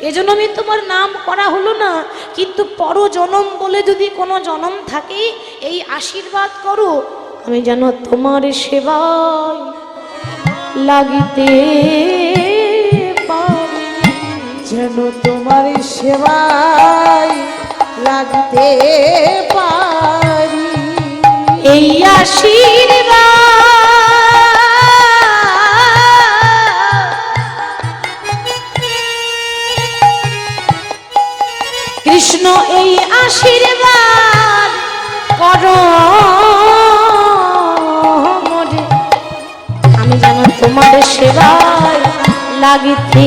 এজন্য আমি তোমার নাম করা হলো না, কিন্তু পর জনম বলে যদি কোনো জনম থাকে এই আশীর্বাদ করো আমি যেন তোমার সেবায় লাগিতে পারি, যেন তোমার সেবায় লাগতে পারি। এই আশীর্বাদ কৃষ্ণ, এই আশীর্বাদ করো মোরে, আমি যেন তোমার সেবায় লাগিতে